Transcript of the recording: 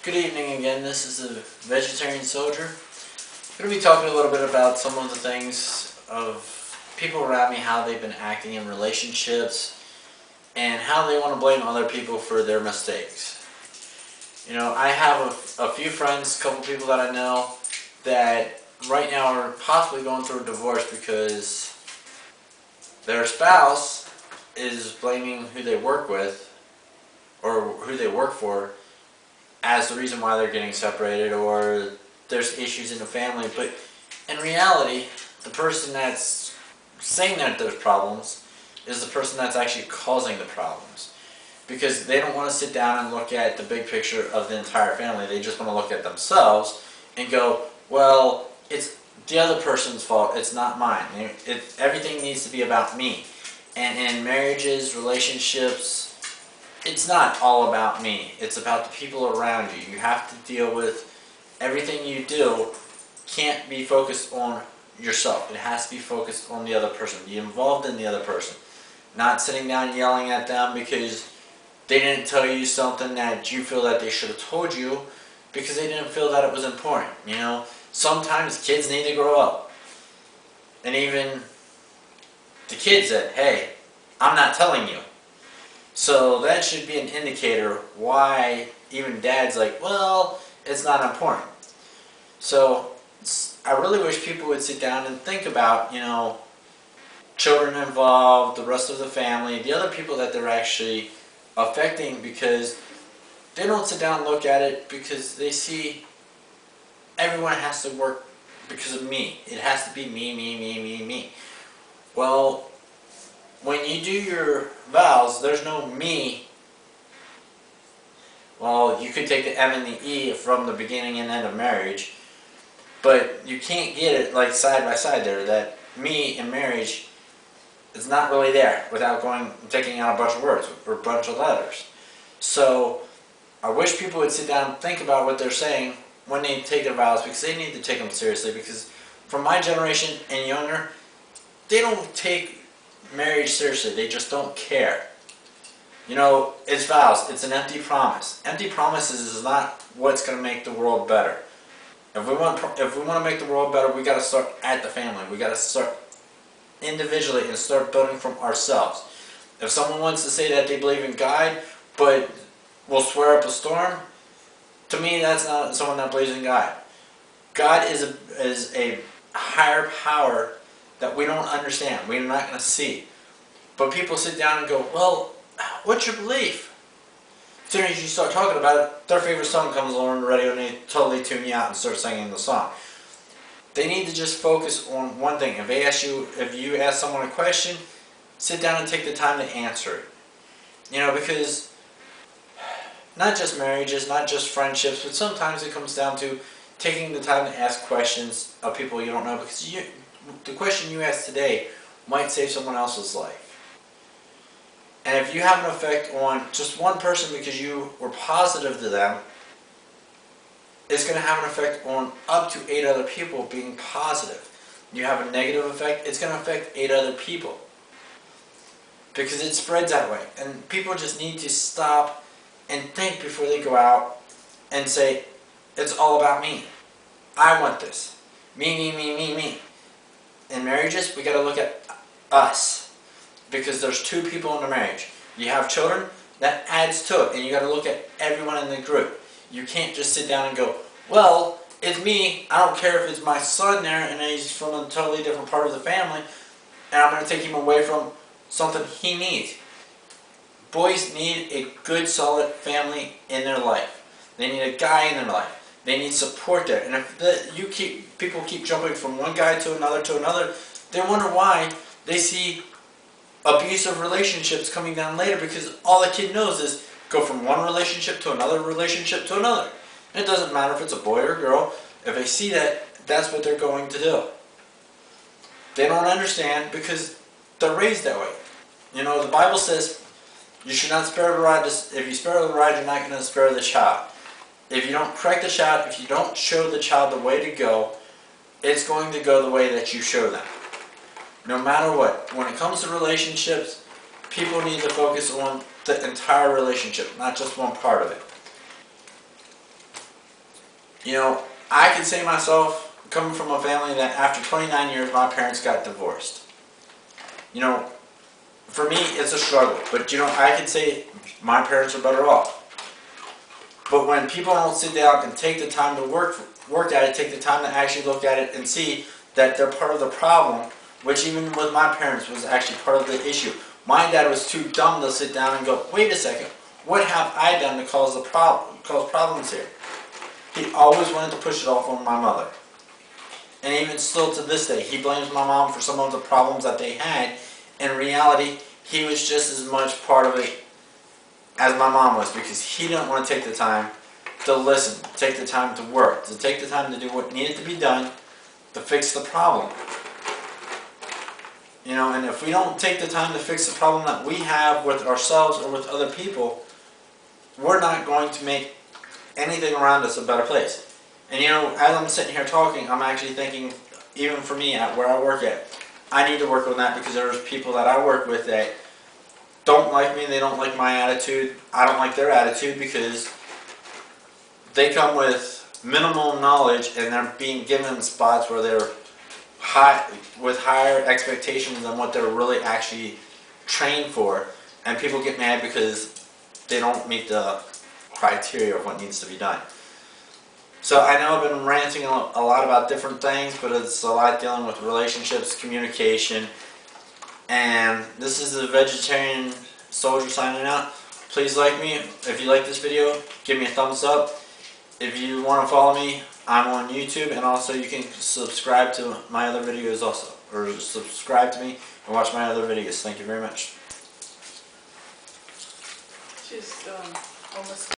Good evening again. This is the Vegetarian Soldier. I'm going to be talking a little bit about some of the things of people around me, how they've been acting in relationships, and how they want to blame other people for their mistakes. You know, I have a few friends, a couple people that I know that right now are possibly going through a divorce because their spouse is blaming who they work with or who they work for as the reason why they're getting separated, or there's issues in the family. But in reality, the person that's saying that there's problems is the person that's actually causing the problems, because they don't want to sit down and look at the big picture of the entire family. They just want to look at themselves and go, well, it's the other person's fault, it's not mine. Everything needs to be about me. And in marriages, relationships, it's not all about me. It's about the people around you. You have to deal with everything you do. Can't be focused on yourself. It has to be focused on the other person. Be involved in the other person. Not sitting down yelling at them because they didn't tell you something that you feel that they should have told you because they didn't feel that it was important. You know, sometimes kids need to grow up. And even the kids said, hey, I'm not telling you. So that should be an indicator why even dad's like, well, it's not important. So I really wish people would sit down and think about, you know, children involved, the rest of the family, the other people that they're actually affecting, because they don't sit down and look at it because they see everyone has to work because of me. It has to be me, me, me, me, me. Well, when you do your vows, there's no me. Well, you could take the M and the E from the beginning and end of marriage, but you can't get it like side by side there. That me in marriage is not really there without taking out a bunch of words or a bunch of letters. So I wish people would sit down and think about what they're saying when they take their vows, because they need to take them seriously. Because from my generation and younger, they don't take marriage seriously. They just don't care. You know, it's vows. It's an empty promise. Empty promises is not what's going to make the world better. If we want to make the world better, we got to start at the family. We got to start individually and start building from ourselves. If someone wants to say that they believe in God, but will swear up a storm, to me that's not someone that believes in God. God is a higher power that we don't understand, we're not going to see. But people sit down and go, well, what's your belief? As soon as you start talking about it, their favorite song comes on the radio and they totally tune you out and start singing the song. They need to just focus on one thing. If you ask someone a question, sit down and take the time to answer it. You know, because not just marriages, not just friendships, but sometimes it comes down to taking the time to ask questions of people you don't know, because the question you ask today might save someone else's life. And if you have an effect on just one person because you were positive to them, it's going to have an effect on up to 8 other people being positive. You have a negative effect, it's going to affect 8 other people. Because it spreads that way. And people just need to stop and think before they go out and say, it's all about me. I want this. Me, me, me, me, me. In marriages, we got to look at us, because there's 2 people in the marriage. You have children, that adds to it, and you got to look at everyone in the group. You can't just sit down and go, well, it's me, I don't care if it's my son there and he's from a totally different part of the family, and I'm going to take him away from something he needs. Boys need a good, solid family in their life. They need a guy in their life. They need support there. And if people keep jumping from one guy to another, they wonder why they see abusive relationships coming down later, because all the kid knows is go from one relationship to another relationship to another. And it doesn't matter if it's a boy or a girl. If they see that, that's what they're going to do. They don't understand because they're raised that way. You know, the Bible says you should not spare the rod. If you spare the rod, you're not going to spare the child. If you don't correct the child, if you don't show the child the way to go, it's going to go the way that you show them. No matter what. When it comes to relationships, people need to focus on the entire relationship, not just one part of it. You know, I can say myself, coming from a family that after 29 years, my parents got divorced. You know, for me, it's a struggle. But, you know, I can say my parents are better off. But when people don't sit down and take the time to work at it, take the time to actually look at it and see that they're part of the problem, which even with my parents was actually part of the issue. My dad was too dumb to sit down and go, wait a second, what have I done to cause problems here? He always wanted to push it off on my mother. And even still to this day, he blames my mom for some of the problems that they had. In reality, he was just as much part of it as my mom was, because he didn't want to take the time to listen, take the time to work, to take the time to do what needed to be done to fix the problem. You know, and if we don't take the time to fix the problem that we have with ourselves or with other people, we're not going to make anything around us a better place. And you know, as I'm sitting here talking, I'm actually thinking, even for me at where I work at, I need to work on that, because there's people that I work with that don't like me, they don't like my attitude, I don't like their attitude, because they come with minimal knowledge and they're being given spots where they're with higher expectations than what they're really actually trained for, and people get mad because they don't meet the criteria of what needs to be done. So I know I've been ranting a lot about different things, but it's a lot dealing with relationships, communication, and this is the Vegetarian Soldier signing out. Please like me. If you like this video, give me a thumbs up. If you want to follow me, I'm on YouTube, and also you can subscribe to my other videos also, or subscribe to me and watch my other videos. Thank you very much. She's almost